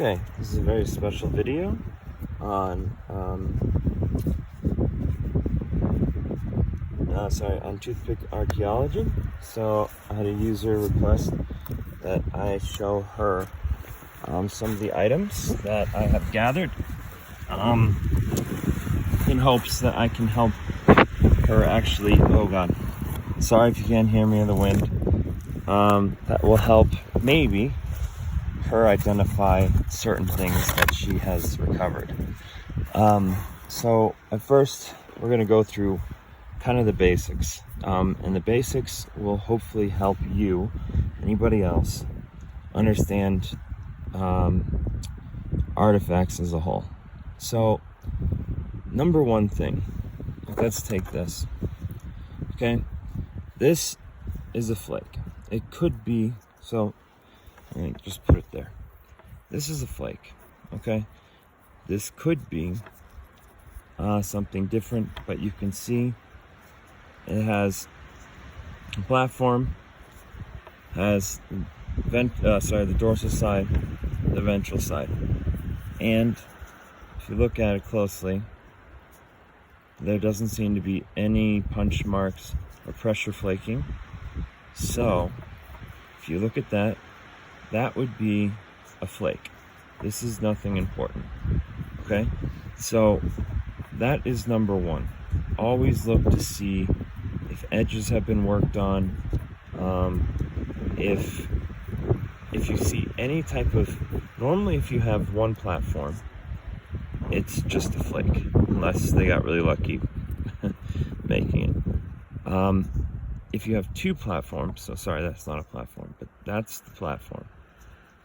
Okay, this is a very special video on on toothpick archaeology. So I had a user request that I show her some of the items that I have gathered in hopes that I can help her actually, oh god, sorry if you can't hear me in the wind, that will help maybe her identify certain things that she has recovered. So at first we're going to go through kind of the basics, and the basics will hopefully help you, anybody else, understand artifacts as a whole. So number one thing, let's take this. Okay, this is a flake. It could be, so let me just put it there. This is a flake, okay? This could be something different, but you can see it has a platform, has the dorsal side, the ventral side. And if you look at it closely, there doesn't seem to be any punch marks or pressure flaking. So if you look at that, that would be a flake. This is nothing important, okay? So that is number one. Always look to see if edges have been worked on, if you see any type of, normally if you have one platform, it's just a flake, unless they got really lucky making it. If you have two platforms, so sorry, that's not a platform, but that's the platform.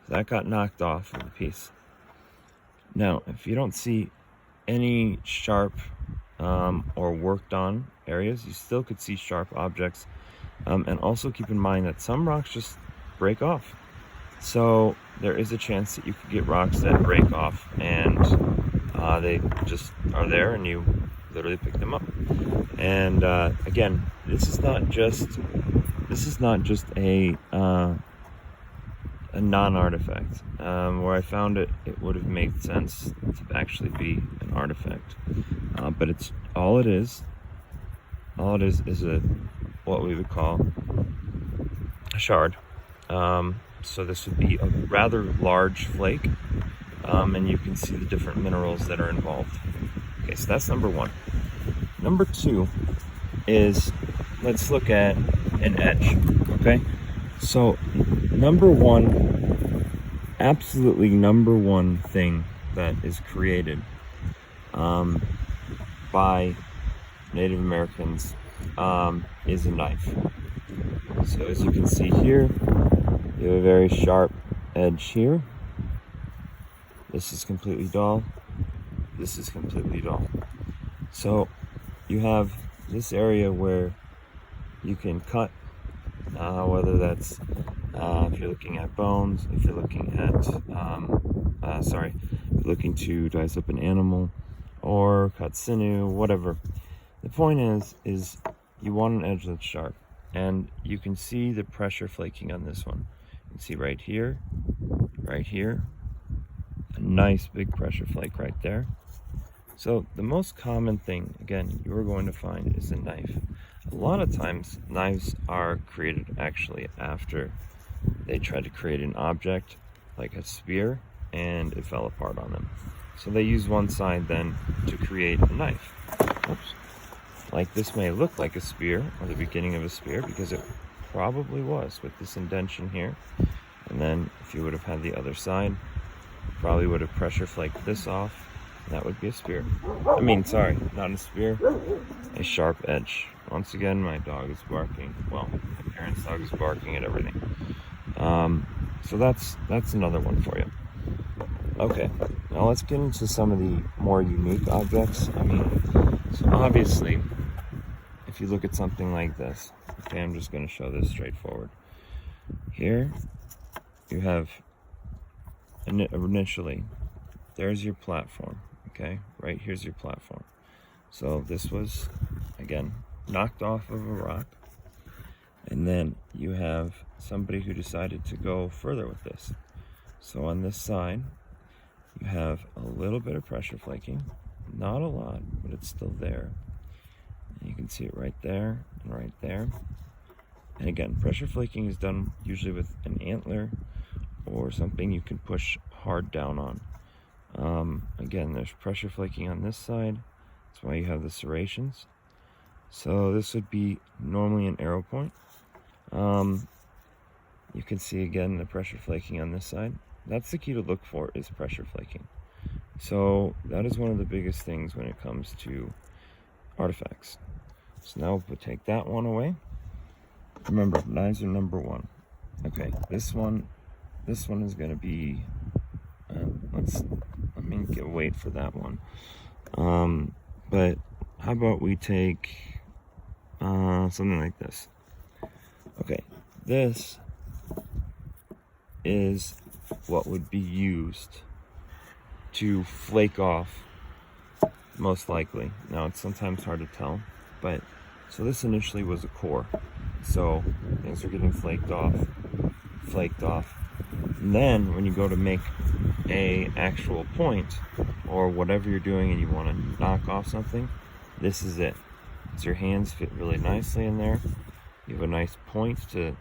That got knocked off of the piece. Now, if you don't see any sharp or worked on areas, you still could see sharp objects. And also keep in mind that some rocks just break off. So there is a chance that you could get rocks that break off and they just are there and you literally pick them up. And again, this is not just a non-artifact. Where I found it, it would have made sense to actually be an artifact. But it's all it is is a what we would call a shard. So this would be a rather large flake, and you can see the different minerals that are involved. Okay, so that's number one. Number two is, let's look at an edge, okay? So number one, absolutely number one thing that is created by Native Americans is a knife. So as you can see here, you have a very sharp edge here. This is completely dull. This is completely dull. So you have this area where you can cut, whether that's if you're looking at bones, if you're looking at if you're looking to dice up an animal or cut sinew, whatever. The point is you want an edge that's sharp, and you can see the pressure flaking on this one. You can see right here, a nice big pressure flake right there. So the most common thing, again, you're going to find is a knife. A lot of times knives are created actually after they tried to create an object like a spear and it fell apart on them. So they use one side then to create a knife. Oops. Like this may look like a spear, or the beginning of a spear, because it probably was with this indentation here. And then if you would have had the other side, probably would have pressure flaked this off. That would be a spear. I mean, sorry, not a spear, a sharp edge. Once again, my dog is barking. Well, my parents' dog is barking at everything. So that's another one for you. Okay, now let's get into some of the more unique objects. I mean, so obviously, if you look at something like this, okay, I'm just going to show this straightforward. Here, you have initially, there's your platform, okay? Right here's your platform. So this was, again, knocked off of a rock. And then you have somebody who decided to go further with this. So on this side, you have a little bit of pressure flaking, not a lot, but it's still there. And you can see it right there and right there. And again, pressure flaking is done usually with an antler or something you can push hard down on. Again, there's pressure flaking on this side. That's why you have the serrations. So this would be normally an arrow point. You can see again the pressure flaking on this side. That's the key to look for, is pressure flaking. So that is one of the biggest things when it comes to artifacts. So now we'll take that one away. Remember, knives are number one. Okay, this one is going to be, let me wait for that one. But how about we take something like this? Okay, this is what would be used to flake off, most likely. Now, it's sometimes hard to tell, but so this initially was a core. So things are getting flaked off. And then when you go to make a actual point or whatever you're doing and you want to knock off something, this is it. So your hands fit really nicely in there. You have a nice point to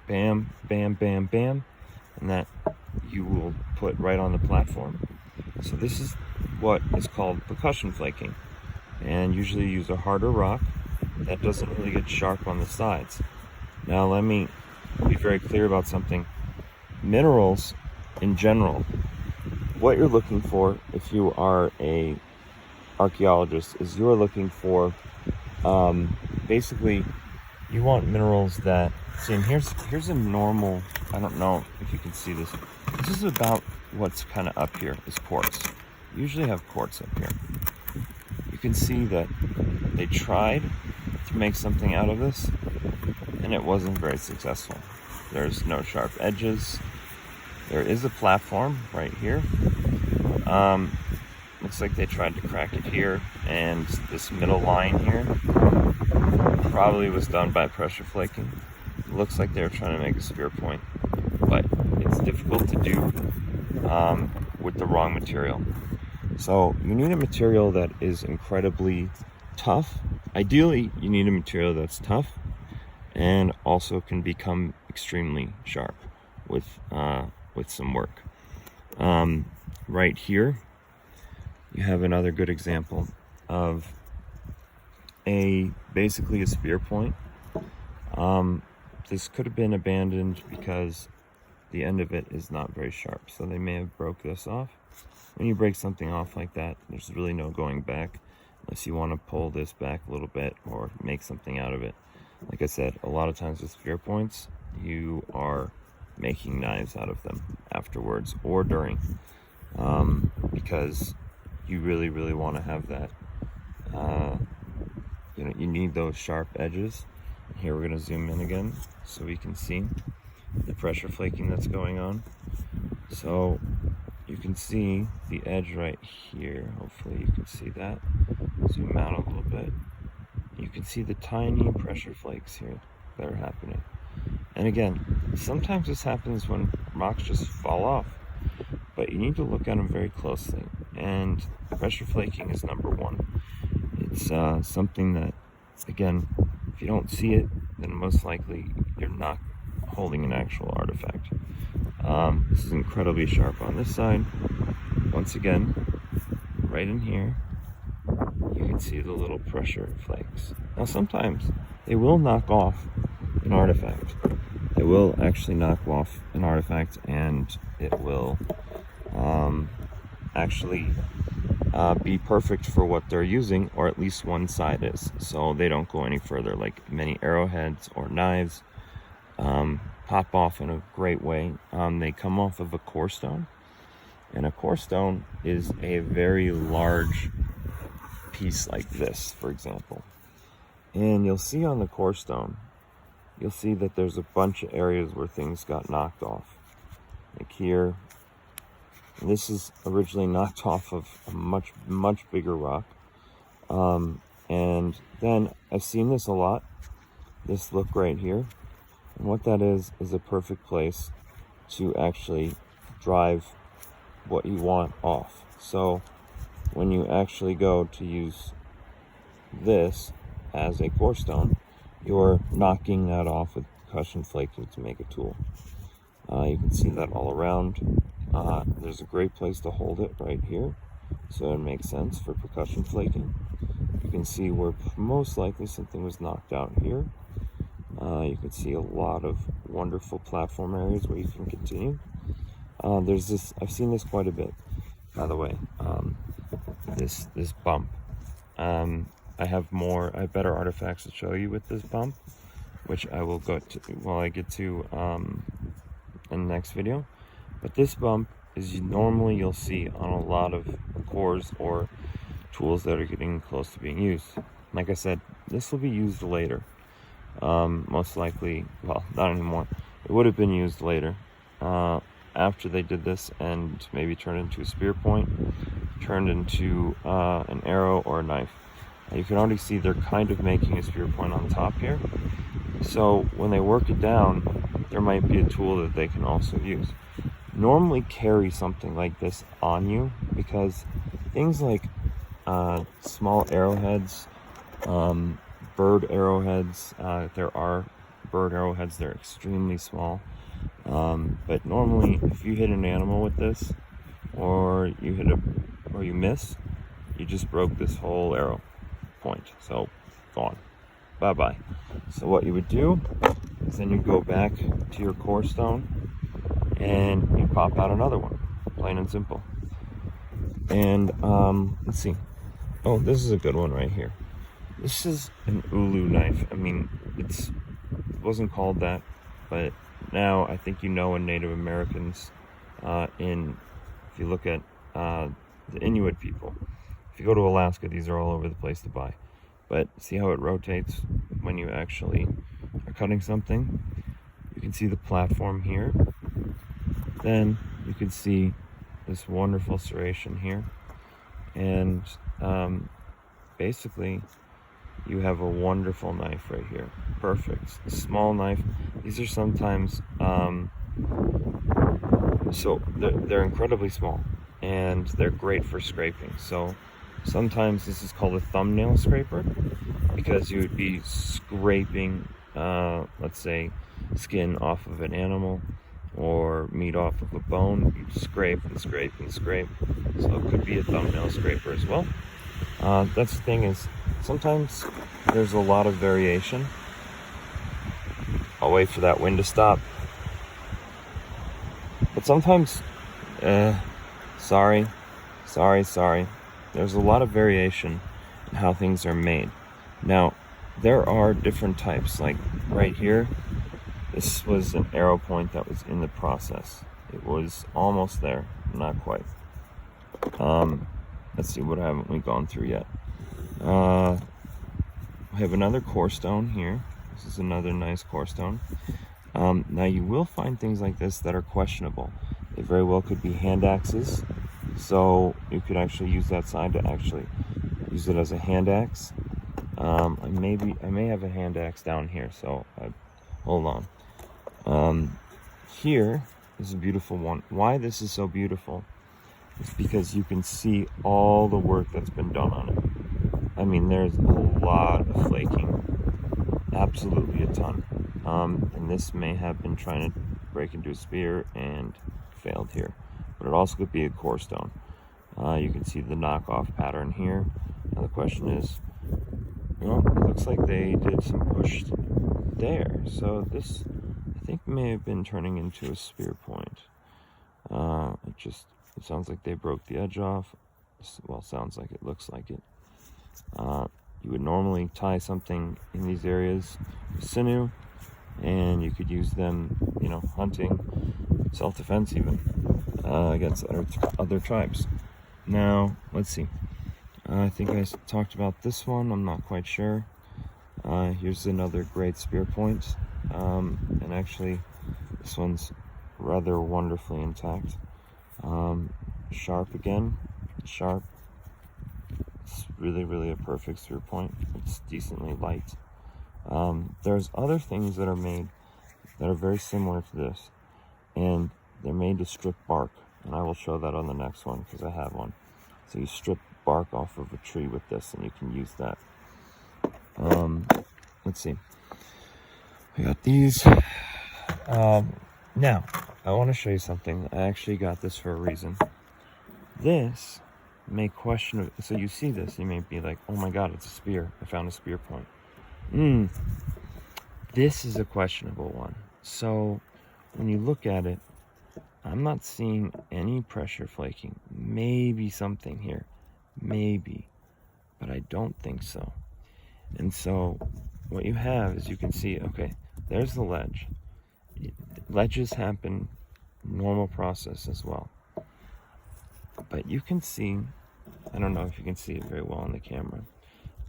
bam, bam, bam, bam, and that you will put right on the platform. So this is what is called percussion flaking, and usually you use a harder rock that doesn't really get sharp on the sides. Now let me be very clear about something. Minerals in general, what you're looking for if you are a archaeologist is you're looking for basically you want minerals that, see, and here's a normal, I don't know if you can see this. This is about what's kind of up here is quartz. You usually have quartz up here. You can see that they tried to make something out of this and it wasn't very successful. There's no sharp edges. There is a platform right here. Looks like they tried to crack it here, and this middle line here probably was done by pressure flaking. It looks like they were trying to make a spear point, but it's difficult to do with the wrong material. So you need a material that is incredibly tough. Ideally, you need a material that's tough and also can become extremely sharp with some work. Right here, you have another good example of basically a spear point. This could have been abandoned because the end of it is not very sharp, so they may have broke this off. When you break something off like that, there's really no going back unless you want to pull this back a little bit or make something out of it. Like I said, a lot of times with spear points, you are making knives out of them afterwards or during, because you really want to have that, you need those sharp edges. Here we're going to zoom in again so we can see the pressure flaking that's going on. So you can see the edge right here. Hopefully you can see that. Zoom out a little bit. You can see the tiny pressure flakes here that are happening. And again, sometimes this happens when rocks just fall off, but you need to look at them very closely. And pressure flaking is number one. It's something that, again, if you don't see it, then most likely you're not holding an actual artifact. This is incredibly sharp on this side. Once again, right in here, you can see the little pressure flakes. Now sometimes they will knock off an artifact. It will actually knock off an artifact, and it will actually be perfect for what they're using, or at least one side is, so they don't go any further. Like many arrowheads or knives pop off in a great way. They come off of a core stone, and a core stone is a very large piece like this, for example. And you'll see on the core stone, you'll see that there's a bunch of areas where things got knocked off. Like here, and this is originally knocked off of a much bigger rock. And then I've seen this a lot, this look right here. And what that is a perfect place to actually drive what you want off. So when you actually go to use this as a core stone, you're knocking that off with percussion flaking to make a tool. You can see that all around. There's a great place to hold it right here, so it makes sense for percussion flaking. You can see where most likely something was knocked out here. You can see a lot of wonderful platform areas where you can continue. There's this, I've seen this quite a bit, by the way, this bump. I have better artifacts to show you with this bump, which I will go to while I get to in the next video. But this bump is normally you'll see on a lot of cores or tools that are getting close to being used. Like I said, this will be used later. Most likely, well, not anymore. It would have been used later after they did this and maybe turned into a spear point, turned into an arrow or a knife. You can already see they're kind of making a spear point on top here. So when they work it down, there might be a tool that they can also use. Normally carry something like this on you, because things like small arrowheads, bird arrowheads, there are bird arrowheads, they're extremely small. But normally if you hit an animal with this, or you miss, you just broke this whole arrow point. So gone. Bye bye. So what you would do is then you go back to your core stone and you pop out another one, plain and simple. And let's see. Oh, this is a good one right here. This is an ulu knife. I mean, it wasn't called that, but now I think in Native Americans, if you look at the Inuit people, if you go to Alaska, these are all over the place to buy. But see how it rotates when you actually are cutting something? You can see the platform here. Then you can see this wonderful serration here. And basically, you have a wonderful knife right here. Perfect. Small knife. These are sometimes, so they're incredibly small, and they're great for scraping. So sometimes this is called a thumbnail scraper, because you would be scraping, let's say, skin off of an animal or meat off of a bone. You scrape and scrape and scrape. So it could be a thumbnail scraper as well. That's the thing, is sometimes there's a lot of variation. I'll wait for that wind to stop. But sometimes, sorry. There's a lot of variation in how things are made. Now, there are different types. Like right here, this was an arrow point that was in the process. It was almost there, not quite. Let's see, what haven't we gone through yet? We have another core stone here. This is another nice core stone. Now you will find things like this that are questionable. They very well could be hand axes. So you could actually use that side to actually use it as a hand axe. I may have a hand axe down here, so hold on. Here is a beautiful one. Why this is so beautiful is because you can see all the work that's been done on it. I mean, there's a lot of flaking, absolutely a ton. And this may have been trying to break into a spear and failed here, but it also could be a core stone. You can see the knockoff pattern here. Now the question is, it looks like they did some push there. So this, I think, may have been turning into a spear point. It sounds like they broke the edge off. Well, sounds like it, looks like it. You would normally tie something in these areas with sinew, and you could use them, hunting, self-defense even, against other tribes. Now, let's see. I think I talked about this one. I'm not quite sure. Here's another great spear point. And actually, this one's rather wonderfully intact. Sharp again. Sharp. It's really, really a perfect spear point. It's decently light. There's other things that are made that are very similar to this. And they're made to strip bark. and I will show that on the next one because I have one. So you strip bark off of a tree with this, and you can use that. Let's see. We got these. Now, I want to show you something. I actually got this for a reason. This may question, so you see this, you may be like, oh my god, it's a spear. I found a spear point. This is a questionable one. So when you look at it, I'm not seeing any pressure flaking. Maybe something here. Maybe. But I don't think so. And so what you have is, you can see, okay, there's the ledge. Ledges happen, normal process as well. But you can see, I don't know if you can see it very well on the camera,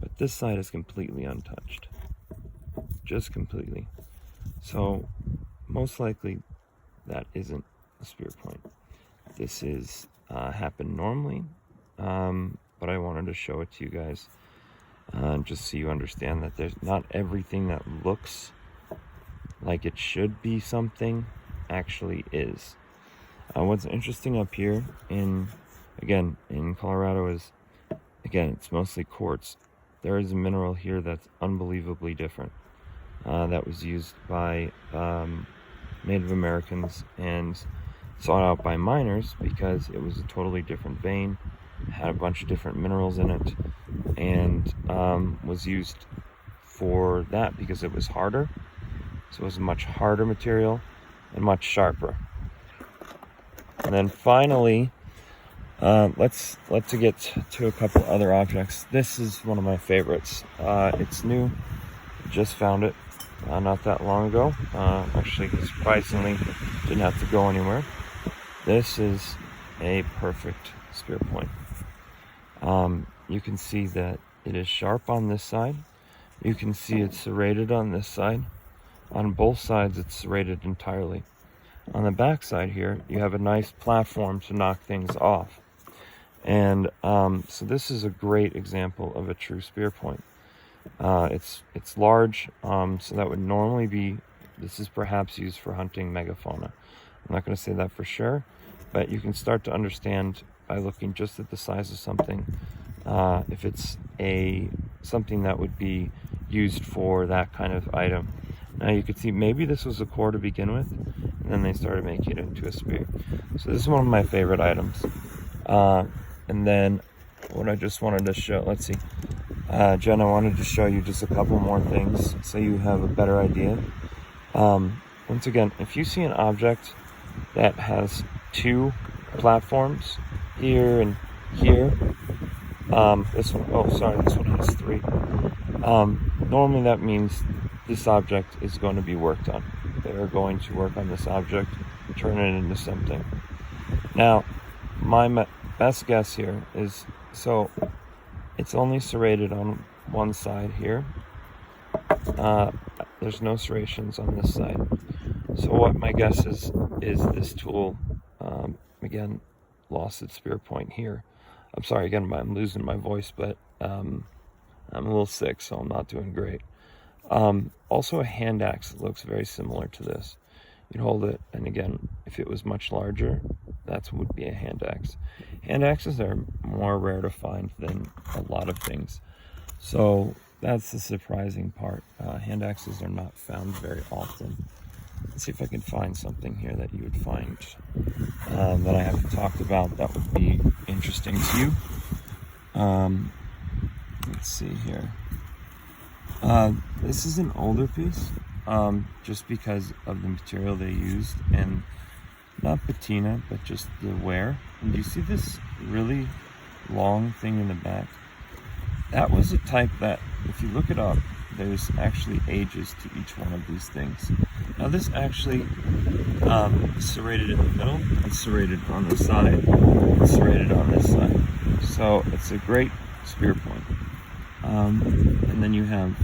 but this side is completely untouched. Just completely. So most likely that isn't a spear point. This is happened normally, but I wanted to show it to you guys, just so you understand that there's not everything that looks like it should be something actually is. What's interesting up here in Colorado is, again, it's mostly quartz. There is a mineral here that's unbelievably different, that was used by Native Americans and sought out by miners because it was a totally different vein, had a bunch of different minerals in it, and was used for that because it was harder. So it was a much harder material and much sharper. And then finally, let's get to a couple other objects. This is one of my favorites. It's new. Just found it not that long ago. Actually, surprisingly, didn't have to go anywhere. This is a perfect spear point. You can see that it is sharp on this side. You can see it's serrated on this side. On both sides, it's serrated entirely. On the back side here, you have a nice platform to knock things off. And so this is a great example of a true spear point. It's large, so that would normally be, this is perhaps used for hunting megafauna. I'm not going to say that for sure, but you can start to understand by looking just at the size of something, if it's something that would be used for that kind of item. Now you can see maybe this was a core to begin with, and then they started making it into a spear. So this is one of my favorite items. And then what I just wanted to show, let's see, Jen, I wanted to show you just a couple more things so you have a better idea. Once again, if you see an object that has two platforms, here and here, this one has three. Normally that means this object is going to be worked on. They're going to work on this object and turn it into something. Now, my best guess here is, so it's only serrated on one side here. There's no serrations on this side. So what my guess is this tool, again, lost its spear point here. I'm sorry, again, I'm losing my voice, but I'm a little sick, so I'm not doing great. Also a hand axe looks very similar to this. You'd hold it, and again, if it was much larger, that would be a hand axe. Hand axes are more rare to find than a lot of things. So that's the surprising part. Hand axes are not found very often. Let's see if I can find something here that you would find that I haven't talked about that would be interesting to you. Let's see here. This is an older piece, just because of the material they used, and not patina, but just the wear. And you see this really long thing in the back? That was a type that, if you look it up, there's actually ages to each one of these things. Now this actually is serrated in the middle, it's serrated on the side, it's serrated on this side. So it's a great spear point. And then you have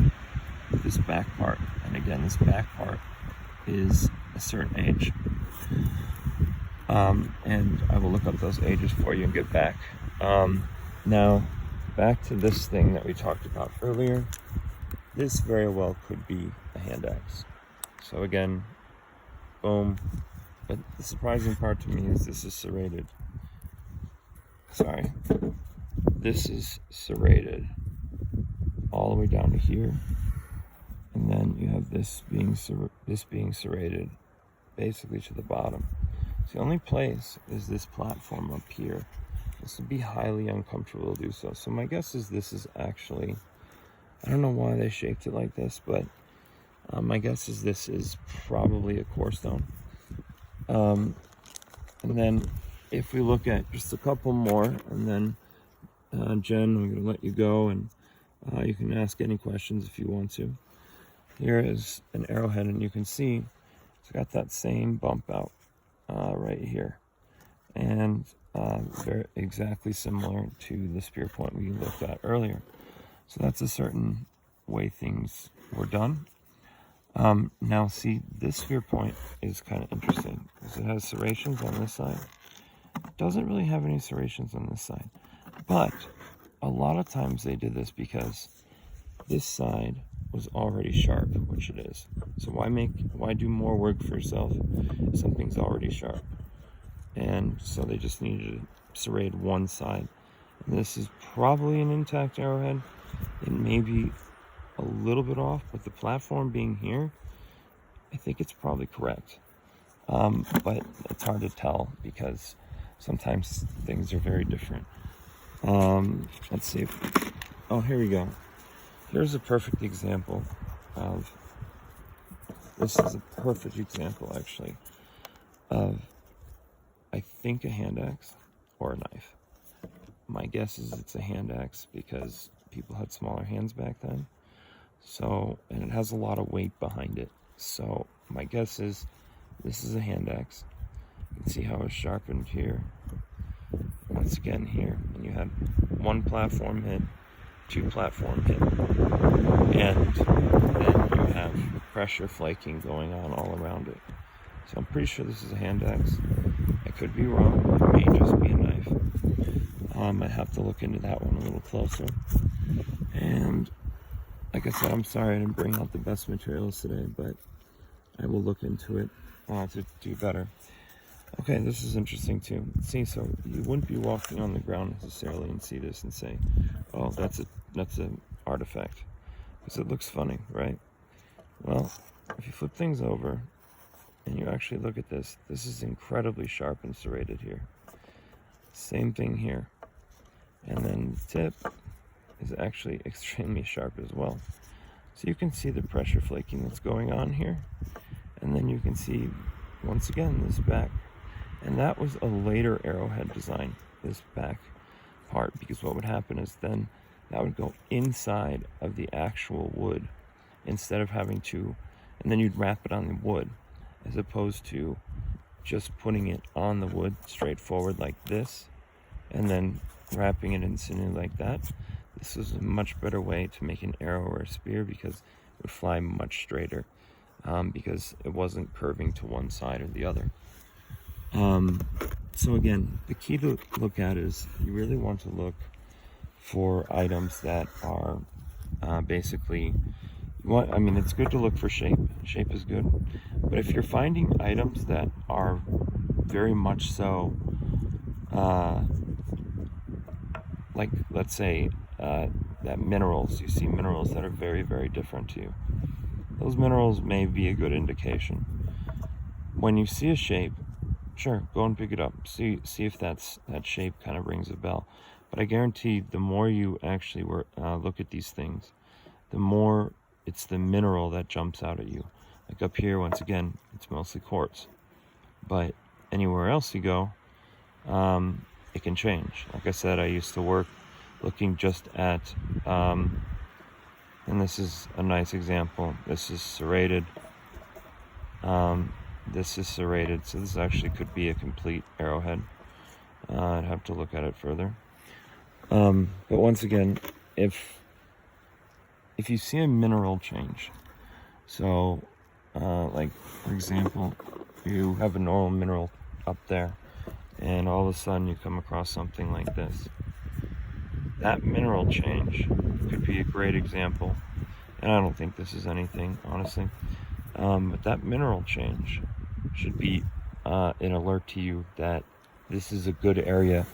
this back part, and again, this back part is a certain age. And I will look up those ages for you and get back. Now, back to this thing that we talked about earlier. This very well could be a hand axe. So again, boom, But the surprising part to me is this is serrated. Sorry. This is serrated all the way down to here. And then you have this being serrated basically to the bottom. So the only place is this platform up here. This would be highly uncomfortable to do so. So my guess is this is actually, I don't know why they shaped it like this, but my guess is this is probably a core stone. And then if we look at just a couple more, and then Jen, I'm going to let you go, and you can ask any questions if you want to. Here is an arrowhead, and you can see it's got that same bump out right here, and very exactly similar to the spear point we looked at earlier. So that's a certain way things were done. Now see, this spear point is kind of interesting because it has serrations on this side. It doesn't really have any serrations on this side, but a lot of times they did this because this side was already sharp, which it is. So why do more work for yourself if something's already sharp? And so they just needed to serrate one side. And this is probably an intact arrowhead. It may be a little bit off, but the platform being here, I think it's probably correct. But it's hard to tell because sometimes things are very different. Let's see. Oh, here we go. Here's a perfect example of, this is a perfect example actually, of, I think, a hand axe or a knife. My guess is it's a hand axe because people had smaller hands back then. So, and it has a lot of weight behind it. So my guess is this is a hand axe. You can see how it's sharpened here. Once again here, and you had one platform hit, two platform hit, and then you have pressure flaking going on all around it. So I'm pretty sure this is a hand axe. I could be wrong. It may just be a knife. I have to look into that one a little closer. And like I said, I'm sorry I didn't bring out the best materials today, but I will look into it to do better. Okay, this is interesting too. See, so you wouldn't be walking on the ground necessarily and see this and say, "Oh, that's an artifact," because it looks funny, right? Well, if you flip things over and you actually look at this, this is incredibly sharp and serrated here. Same thing here, and then the tip is actually extremely sharp as well. So you can see the pressure flaking that's going on here, and then you can see once again this back. And that was a later arrowhead design, this back part, because what would happen is then that would go inside of the actual wood instead of having to, and then you'd wrap it on the wood as opposed to just putting it on the wood straight forward like this and then wrapping it instantly like that. This is a much better way to make an arrow or a spear because it would fly much straighter because it wasn't curving to one side or the other. So again, the key to look at is you really want to look for items that are basically, I mean, it's good to look for shape. Shape is good. But if you're finding items that are very much so, like, let's say, that minerals, you see minerals that are very, very different to you. Those minerals may be a good indication. When you see a shape, sure, go and pick it up. See if that shape kind of rings a bell. But I guarantee the more you actually look at these things, the more it's the mineral that jumps out at you. Like up here, once again, it's mostly quartz. But anywhere else you go, it can change. Like I said, I used to work looking just at, and this is a nice example. This is serrated. This is serrated, so this actually could be a complete arrowhead. I'd have to look at it further. But once again, if you see a mineral change, so like for example, you have a normal mineral up there, and all of a sudden you come across something like this. That mineral change could be a great example, and I don't think this is anything, honestly. But that mineral change should be an alert to you that this is a good area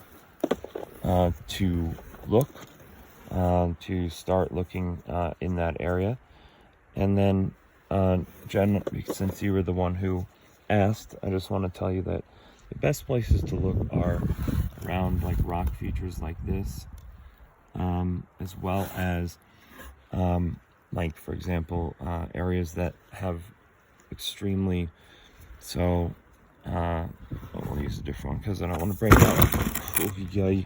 to look, to start looking in that area. And then, Jen, since you were the one who asked, I just want to tell you that the best places to look are around like rock features like this, as well as like, for example, areas that have extremely, so we'll use a different one because I don't want to break out.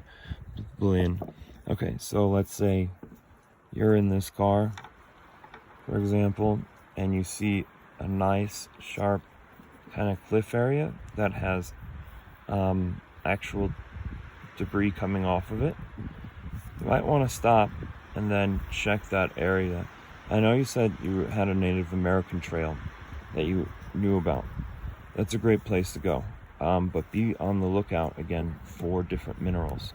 Brilliant. Okay, so let's say you're in this car, for example, and you see a nice sharp kind of cliff area that has actual debris coming off of it. You might want to stop and then check that area. I know you said you had a Native American trail that you knew about. That's a great place to go, but be on the lookout again for different minerals.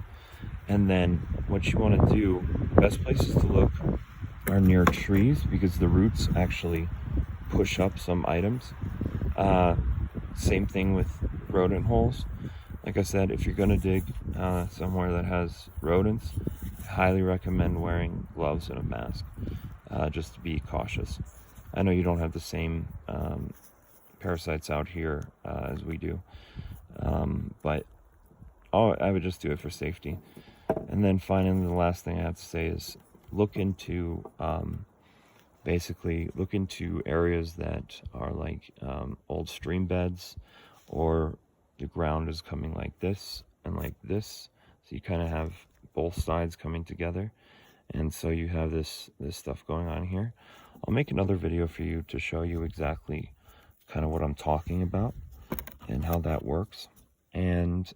And then what you want to do, best places to look are near trees because the roots actually push up some items. Same thing with rodent holes. Like I said, if you're going to dig somewhere that has rodents, I highly recommend wearing gloves and a mask, just to be cautious. I know you don't have the same parasites out here as we do, but I would just do it for safety. And then finally, the last thing I have to say is look into basically look into areas that are like old stream beds, or the ground is coming like this and like this, so you kind of have both sides coming together, and so you have this stuff going on here. I'll make another video for you to show you exactly kind of what I'm talking about and how that works. And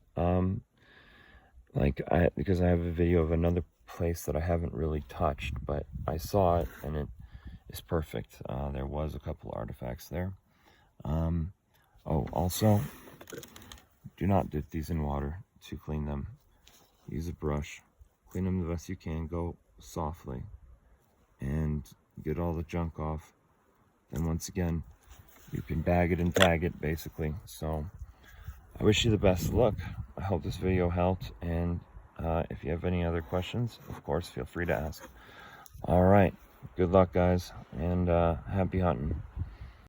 because I have a video of another place that I haven't really touched, but I saw it and it is perfect. There was a couple artifacts there. Oh, also, do not dip these in water to clean them. Use a brush, clean them the best you can, go softly, and get all the junk off. And once again, you can bag it and tag it, basically. So I wish you the best of luck. I hope this video helped, and if you have any other questions, of course, feel free to ask. All right, good luck, guys, and happy hunting.